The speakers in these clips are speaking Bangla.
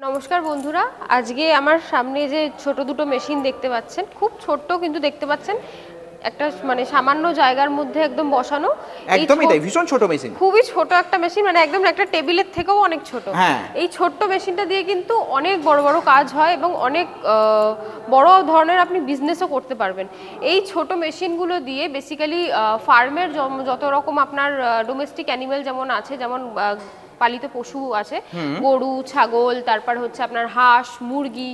নমস্কার বন্ধুরা, আজকে আমার সামনে যে ছোট দুটো মেশিন দেখতে পাচ্ছেন, খুব ছোট্ট কিন্তু দেখতে পাচ্ছেন একটা মানে সামান্য জায়গার মধ্যে একদম বসানো। একদমই তাই, ভীষণ ছোট মেশিন, খুবই ছোট একটা মেশিন, মানে একদম একটা টেবিলের থেকেও অনেক ছোট। এই ছোট্ট মেশিনটা দিয়ে কিন্তু অনেক বড় বড় কাজ হয় এবং অনেক বড় ধরনের আপনি বিজনেসও করতে পারবেন। এই ছোট মেশিনগুলো দিয়ে বেসিক্যালি ফার্মের যত রকম আপনার ডোমেস্টিক অ্যানিমেল যেমন আছে, যেমন পালিত পশু আছে, গরু, ছাগল, তারপর হচ্ছে আপনার হাঁস, মুরগি,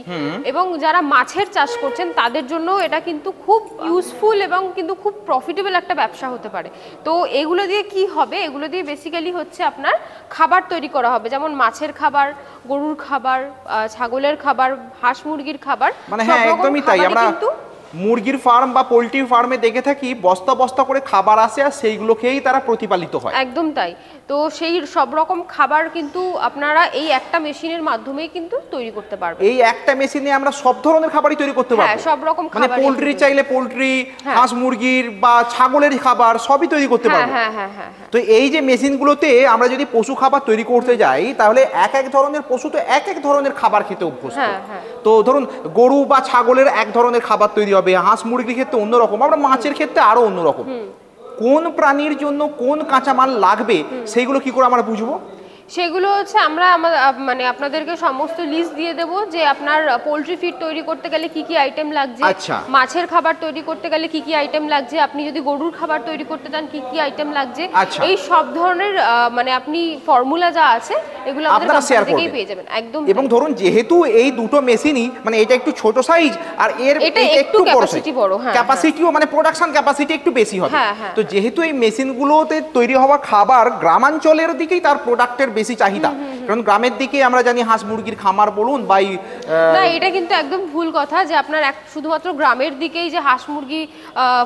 এবং যারা মাছের চাষ করছেন তাদের জন্য এটা কিন্তু খুব ইউজফুল এবং কিন্তু খুব প্রফিটেবল একটা ব্যবসা হতে পারে। তো এগুলো দিয়ে কি হবে, এগুলো দিয়ে বেসিক্যালি হচ্ছে আপনার খাবার তৈরি করা হবে, যেমন মাছের খাবার, গরুর খাবার, ছাগলের খাবার, হাঁস মুরগির খাবার। মানে হ্যাঁ, একদমই তাই। আমরা মুরগির ফার্ম বা পোলট্রি ফার্মে দেখে থাকি বস্তা বস্তা করে খাবার আসে আর সেইগুলো খেয়েই তারা প্রতিপালিত হয়। একদম তাই। তো সেই সব রকম খাবার কিন্তু আপনারা এই একটা মেশিনের মাধ্যমেই কিন্তু তৈরি করতে পারবেন। এই একটা মেশিনে আমরা সব ধরনের খাবারই তৈরি করতে পারবো। হ্যাঁ, সব রকম খাবার, মানে পোলট্রি চাইলে পোলট্রি, হাঁস মুরগির বা ছাগলের খাবার সবই তৈরি করতে পারবো। হ্যাঁ হ্যাঁ হ্যাঁ। তো এই যে মেশিনগুলোতে আমরা যদি পশু খাবার তৈরি করতে যাই, তাহলে এক এক ধরনের পশু তো এক এক ধরনের খাবার খেতে অভ্যস্ত। তো ধরুন গরু বা ছাগলের এক ধরনের খাবার তৈরি হবে, হাঁস মুরগির ক্ষেত্রে অন্যরকম, আমরা মাছের ক্ষেত্রে আরো অন্যরকম। কোন প্রাণীর জন্য কোন কাঁচামাল লাগবে সেইগুলো কি করে আমরা বুঝবো? সেগুলো হচ্ছে আমরা মানে আপনাদেরকে সমস্ত লিস্ট দিয়ে দেবো যে আপনার পোলট্রি ফিড তৈরি করতে গেলে কি কি আইটেম লাগছে, মাছের খাবার তৈরি করতে গেলে কি কি আইটেম লাগছে, আপনি যদি গরুর খাবার তৈরি করতে চান কি কি আইটেম লাগছে, এই সব ধরনের মানে আপনি ফর্মুলা যা আছে এগুলো আমাদের কাছ থেকেই পেয়ে যাবেন। একদম। এবং ধরুন যেহেতু এই দুটো মেশিনই মানে এটা একটু ছোট সাইজ আর এর এটা একটু ক্যাপাসিটি বড়, হ্যাঁ, ক্যাপাসিটিও মানে প্রোডাকশন ক্যাপাসিটি একটু বেশি হবে। তো যেহেতু এই মেশিনগুলোতে তৈরি হওয়া খাবার গ্রামাঞ্চলের দিকেই তার প্রোডাক্টের বেশি চাহিদা, কারণ গ্রামের দিকে আমরা জানি হাঁস মুরগির খামার বলুন বা না, এটা কিন্তু একদম ভুল কথা যে আপনার শুধুমাত্র গ্রামের দিকেই যে হাঁস মুরগি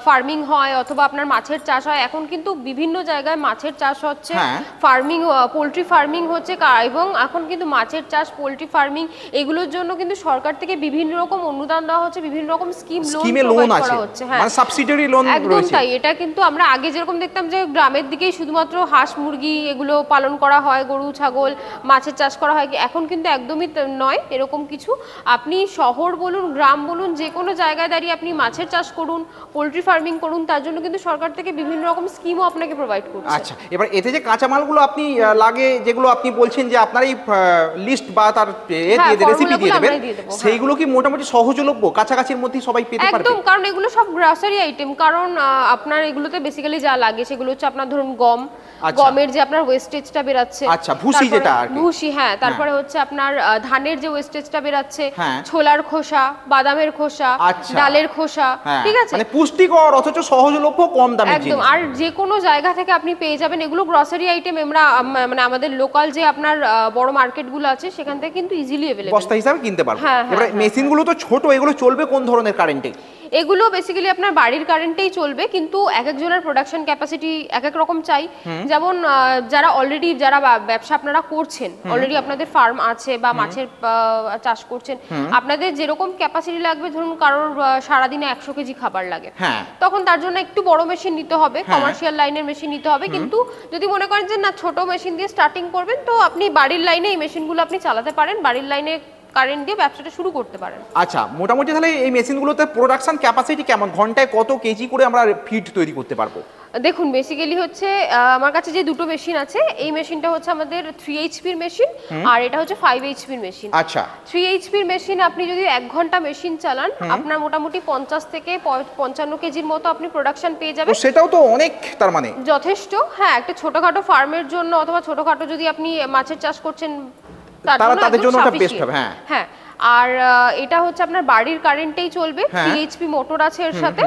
ফার্মিং হয় অথবা আপনার মাছের চাষ হয়। এখন কিন্তু বিভিন্ন জায়গায় মাছের চাষ হচ্ছে, ফার্মিং, পোলট্রি ফার্মিং হচ্ছে, এবং এখন কিন্তু মাছের চাষ, পোলট্রি ফার্মিং এগুলোর জন্য কিন্তু সরকার থেকে বিভিন্ন রকম অনুদান দেওয়া হচ্ছে, বিভিন্ন রকম লোন করা হচ্ছে। হ্যাঁ, মানে সাবসিডারি লোন রয়েছে। একদম তাই। এটা কিন্তু আমরা আগে যেরকম দেখতাম যে গ্রামের দিকেই শুধুমাত্র হাঁস মুরগি এগুলো পালন করা হয়, গরু ছাগল মাছের চাষ করা হয়, এখন কিন্তু একদমই নয় এরকম কিছু। আপনি শহর বলুন, গ্রাম বলুন, যে কোনো জায়গায় দাঁড়িয়ে আপনি মাছের চাষ করুন, পোলট্রি ফার্মিং করুন, তার জন্য কিন্তু সরকার থেকে বিভিন্ন রকম স্কিমও আপনাকে প্রোভাইড করছে। আচ্ছা, এবার এতে যে কাঁচামালগুলো আপনি লাগে যেগুলো আপনি বলছেন যে আপনার এই লিস্ট বা তার রেসিপি দিয়ে দেবেন, সেইগুলো কি মোটামুটি সহজলভ্য, কাছাকাছির মধ্যে সবাই পেতে পারবে? একদম, কারণ এগুলো সব গ্রসারি আইটেম। কারণ আপনার এগুলোতে বেসিক্যালি যা লাগে সেগুলো হচ্ছে আপনার ধরুন গমের যে আপনার ওয়েস্টেজটা বেরাচ্ছে, আচ্ছা, ভুসি যেটা আর কি, ভুসি, হ্যাঁ, তারপরে হচ্ছে আপনার ধানের যে ওয়েস্টেজটা বেরাচ্ছে, ছোলার খোসা, বাদামের খোসা, ডালের খোসা, ঠিক আছে, মানে পুষ্টিকর অথচ সহজলভ্য, কম দামে একদম। আর যে কোনো জায়গা থেকে আপনি পেয়ে যাবেন এগুলো গ্রসারি আইটেম। আমরা মানে আমাদের লোকাল যে আপনার বড় মার্কেটগুলো আছে সেখান থেকে কিন্তু ইজিলি अवेलेबल বস্তা হিসাবে কিনতে পারবেন। এবারে মেশিনগুলো তো ছোট, এগুলো চলবে কোন ধরনের কারেন্টে? এগুলো বেসিক্যালি আপনার বাড়ির কারেন্টেই চলবে, কিন্তু এক একজনের প্রোডাকশন ক্যাপাসিটি এক এক রকম চাই। যেমন যারা অলরেডি, যারা ব্যবসা আপনারা করছেন, অলরেডি আপনাদের ফার্ম আছে বা মাছের চাষ করছেন, আপনাদের যেরকম ক্যাপাসিটি লাগবে, ধরুন কারোর সারাদিনে 100 কেজি খাবার লাগে, তখন তার জন্য একটু বড় মেশিন নিতে হবে, কমার্শিয়াল লাইনের মেশিন নিতে হবে। কিন্তু যদি মনে করেন যে না, ছোট মেশিন দিয়ে স্টার্টিং করবেন, তো আপনি বাড়ির লাইনে এই মেশিনগুলো আপনি চালাতে পারেন, বাড়ির লাইনে কারেন্ট দিয়ে ব্যবসাটা শুরু করতে পারেন। আচ্ছা, মোটামুটি তাহলে এই মেশিনগুলোতে প্রোডাকশন ক্যাপাসিটি কেমন, ঘন্টায় কত কেজি করে আমরা ফিড তৈরি করতে পারবো? দেখুন, বেসিক্যালি হচ্ছে আমার কাছে যে দুটো মেশিন আছে, এই মেশিনটা হচ্ছে আমাদের 3 HP এর মেশিন, আর এটা হচ্ছে 5 HP এর মেশিন। আচ্ছা, 3 HP এর মেশিন আপনি যদি 1 ঘন্টা মেশিন চালান, আপনার মোটামুটি 50 থেকে 55 কেজির মতো আপনি প্রোডাকশন পেয়ে যাবেন। সেটাও তো অনেক, তার মানে যথেষ্ট। হ্যাঁ, একটা ছোটখাটো ফার্মের জন্য অথবা ছোটখাটো যদি আপনি মাছের চাষ করছেন তাদের জন্য এটা বেস্ট হবে। হ্যাঁ, আর এটা হচ্ছে আপনার বাড়ির কারেন্টেই চলবে, 3 HP মোটর আছে এর সাথে।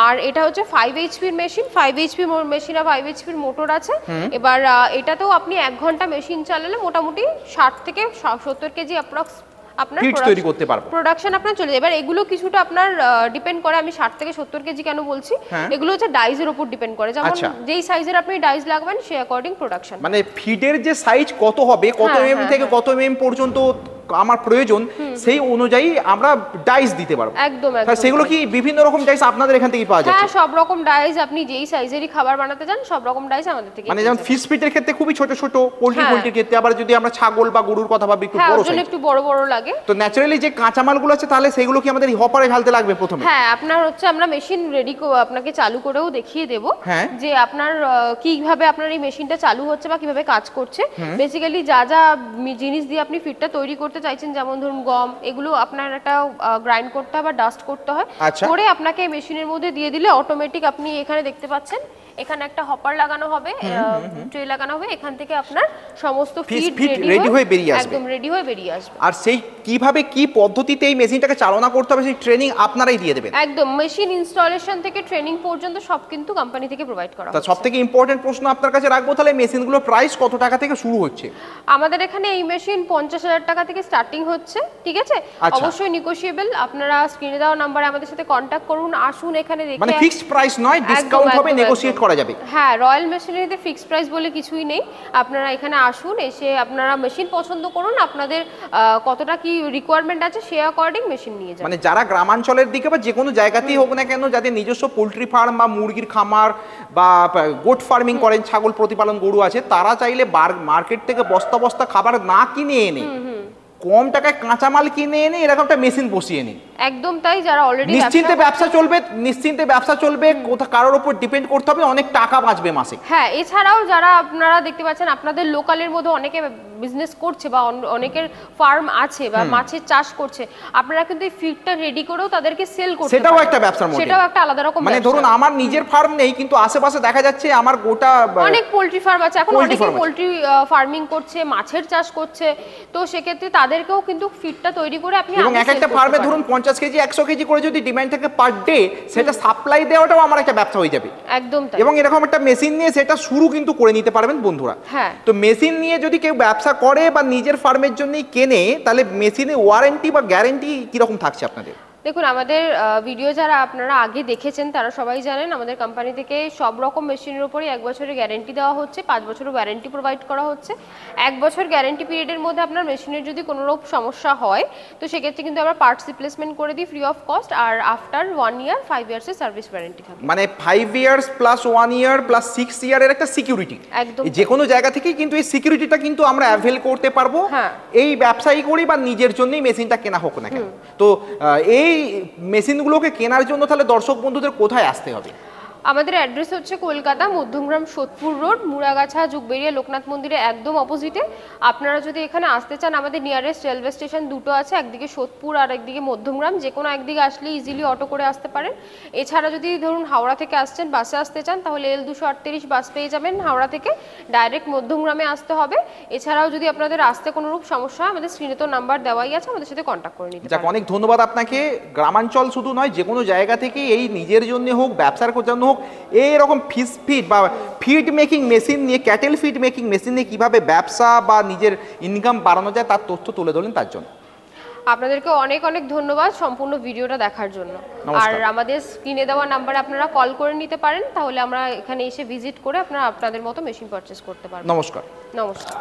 আর এটা হচ্ছে 5 HP এর মেশিন, 5 HP মেশিন আর 5 HP এর মোটর আছে। এবার এটাতেও আপনি 1 ঘন্টা মেশিন চালালে মোটামুটি 60 থেকে 70 কেজি অ্যাপ্রক্স আপনার তৈরি করতে পারবো, প্রোডাকশন আপনার চলে যায়। এবার এগুলো কিছুটা আপনার ডিপেন্ড করে, আমি 60 থেকে 70 কেজি কেন বলছি, এগুলো হচ্ছে ডাইজের উপর ডিপেন্ড করে, যেমন যেই সাইজের আপনি ডাইজ লাগবেন সেই অ্যাকর্ডিং প্রোডাকশন। মানে ফিডের যে সাইজ কত হবে, কত এমএম থেকে কত এমএম পর্যন্ত আমার প্রয়োজন সেই অনুযায়ী আমরা ডাইস দিতে পারবো। একদম সেগুলো কি বিভিন্ন রকম ডাইস আপনাদের এখান থেকে পাওয়া যাচ্ছে? হ্যাঁ, সব রকম ডাইস, আপনি যেই সাইজেরই খাবার বানাতে চান সব রকম ডাইস আমাদের থেকে। মানে যেমন ফিশ ফিটের ক্ষেত্রে খুবই ছোট ছোট, পোল্ট্রির ক্ষেত্রে আবার যদি আমরা ছাগল বা গরুর কথা ভাবি একটু বড় সাইজ, একটু বড় বড় লাগে। তো ন্যাচারালি যে কাঁচামালগুলো আছে তাহলে সেগুলো কি আমাদের হপারে ঢালতে লাগবে প্রথমে? হ্যাঁ, আপনার হচ্ছে আমরা মেশিন রেডি আপনাকে চালু করেও দেখিয়ে দেব যে আপনার কিভাবে আপনার এই মেশিনটা চালু হচ্ছে বা কিভাবে কাজ করছে। বেসিক্যালি যা যা জিনিস দিয়ে আপনি ফিটটা তৈরি করতে চাইছেন, যেমন ধরুন গম, এগুলো আপনার একটা গ্রাইন্ড করতে হয় বা ডাস্ট করতে হয়, করে আপনাকে মেশিনের মধ্যে দিয়ে দিলে অটোমেটিক আপনি এখানে দেখতে পাচ্ছেন এখানে একটা হপার লাগানো হবে, ট্রে লাগানো হবে, এখান থেকে আপনার সমস্ত ফিড রেডি হয়ে বেরিয়ে আসবে, একদম রেডি হয়ে বেরিয়ে আসবে। আর সেই কিভাবে কি পদ্ধতিতে এই মেশিনটাকে চালনা করতে হবে সেই ট্রেনিং আপনারাই দিয়ে দেবেন? একদম, মেশিন ইনস্টলেশন থেকে ট্রেনিং পর্যন্ত সব কিন্তু কোম্পানি থেকে প্রোভাইড করা হয়। সবথেকে ইম্পর্টেন্ট প্রশ্ন আপনার কাছে রাখবো, তাহলে মেশিনগুলোর প্রাইস কত টাকা থেকে শুরু হচ্ছে? আমাদের এখানে এই মেশিন 50,000 টাকা থেকে স্টার্টিং হচ্ছে, ঠিক আছে? অবশ্যই নেগোশিয়েবল। আপনারা স্ক্রিনে দেওয়া নম্বরে আমাদের সাথে কন্টাক্ট করুন, আসুন এখানে দেখে। মানে ফিক্সড প্রাইস নয়, ডিসকাউন্ট হবে, নেগোশিয়েট করা যাবে। হ্যাঁ, রয়্যাল মেশিনারিতে ফিক্সড প্রাইস বলে কিছুই নেই। আপনারা এখানে আসুন, এসে আপনারা মেশিন পছন্দ করুন, আপনাদের কতটা কি রিকোয়ারমেন্ট আছে সেই অ্যাকর্ডিং মেশিন নিয়ে যান। মানে যারা গ্রামাঞ্চলের দিকে বা যে কোনো জায়গাতেই হোক না কেন, যাদের নিজস্ব পোল্ট্রি ফার্ম বা মুরগির খামার বা গোট ফার্মিং করেন, ছাগল প্রতিপালন, গরু আছে, তারা চাইলে মার্কেট থেকে বস্তা বস্তা খাবার না কিনে এনে কম টাকায় কাঁচামাল কিনে এনে এরকম একটা মেশিন বসিয়ে নিন। একদম তাই, যারা অলরেডি নিশ্চিন্তে ব্যবসা চলবে, কোথা কারোর উপর ডিপেন্ড করতে হবে, অনেক টাকা বাঁচবে মাসে। হ্যাঁ, এছাড়াও যারা আপনারা দেখতে পাচ্ছেন আপনাদের লোকালের মধ্যে অনেকে বিজনেস করছে বা অনেকের ফার্ম আছে বা মাছের চাষ করছে, আপনারা কিন্তু এই ফিডটা রেডি করেও তাদেরকে সেল করতে পারেন। সেটাও একটা ব্যবসার মধ্যে, সেটাও একটা আলাদা রকম। মানে ধরুন আমার নিজের ফার্ম নেই, কিন্তু আশেপাশে দেখা যাচ্ছে আমার গোটা অনেক পোল্ট্রি ফার্ম আছে, এখন অনেকে পোল্ট্রি ফার্মিং করছে, মাছের চাষ করছে, তো সেক্ষেত্রে তাদেরকেও কিন্তু ফিডটা তৈরি করে আপনি এবং একটা ফার্মে ধরুন 50 কেজি 100 কেজি করে যদি ডিমান্ড থাকে পার ডে, সেটা সাপ্লাই দেওয়াটাও আমার একটা ব্যবসা হয়ে যাবে। একদম তাই। এবং এরকম একটা মেশিন নিয়ে সেটা শুরু কিন্তু করে নিতে পারবেন বন্ধুরা। হ্যাঁ, তো মেশিন নিয়ে যদি কেউ ব্যবসা করে বা নিজের ফার্মের জন্যই কেনে, তাহলে মেশিনে ওয়ারেন্টি বা গ্যারান্টি কিরকম থাকছে আপনাদের? দেখুন, আমাদের ভিডিও যারা আপনারা আগে দেখেছেন তারা সবাই জানেন আমাদের কোম্পানি থেকে সব রকম মেশিনের উপরে 1 বছরের গ্যারেন্টি দেওয়া হচ্ছে, 5 বছরের ওয়ারেন্টি প্রোভাইড করা হচ্ছে। 1 বছর গ্যারেন্টি পিরিয়ডের মধ্যে আপনার মেশিনের যদি কোনো রকম সমস্যা হয় তো সেক্ষেত্রে কিন্তু আমরা পার্টস রিপ্লেসমেন্ট করে দিই ফ্রি অফ কস্ট। আর আফটার 1 ইয়ার 5 ইয়ার্সের সার্ভিস ওয়ারেন্টি থাকে। মানে 5 ইয়ার্স প্লাস 1 ইয়ার প্লাস 6 ইয়ারের একটা সিকিউরিটি। একদম, যে কোনো জায়গা থেকেই কিন্তু এই সিকিউরিটিটা কিন্তু আমরা অ্যাভেল করতে পারবো, এই ব্যবসায়ী করি বা নিজের জন্যই মেশিনটা কেনা হোক না কেন। তো এই মেশিনগুলোকে কেনার জন্য তাহলে দর্শক বন্ধুদের কোথায় আসতে হবে? আমাদের অ্যাড্রেস হচ্ছে কলকাতা মধ্যমগ্রাম সোদপুর রোড, মুড়াগাছা যুগবেরিয়া লোকনাথ মন্দিরের একদম অপোজিটে। আপনারা যদি এখানে আসতে চান, আমাদের নিয়ারেস্ট রেলওয়ে স্টেশন দুটো আছে, একদিকে সোদপুর আর একদিকে মধ্যমগ্রাম। যে কোনো একদিকে আসলে ইজিলি অটো করে আসতে পারেন। এছাড়া যদি ধরুন হাওড়া থেকে আসছেন, বাসে আসতে চান, তাহলে L238 বাস পেয়ে যাবেন হাওড়া থেকে, ডাইরেক্ট মধ্যমগ্রামে আসতে হবে। এছাড়াও যদি আপনাদের আসতে কোনো রূপ সমস্যা হয়, আমাদের স্ক্রিনে তো নাম্বার দেওয়াই আছে, আমাদের সাথে কন্ট্যাক্ট করে নিতে পারেন। অনেক ধন্যবাদ আপনাকে। গ্রামাঞ্চল শুধু নয়, যে কোনো জায়গা থেকে এই নিজের জন্য হোক, ব্যবসার জন্য হোক, এইরকম ফিড বা ফিড মেকিং মেশিন নিয়ে, ক্যাটেল ফিড মেকিং মেশিন নিয়ে কীভাবে ব্যবসা বা নিজের ইনকাম বাড়ানো যায় তার তথ্য তুলে ধরলেন, তার জন্য আপনাদেরকে অনেক অনেক ধন্যবাদ সম্পূর্ণ ভিডিওটা দেখার জন্য। আর আমাদের স্ক্রিনে দেওয়া নাম্বারে আপনারা কল করে নিতে পারেন, তাহলে আমরা এখানে এসে ভিজিট করে আপনাদের মতো মেশিন পারচেজ করতে পারবেন। নমস্কার। নমস্কার।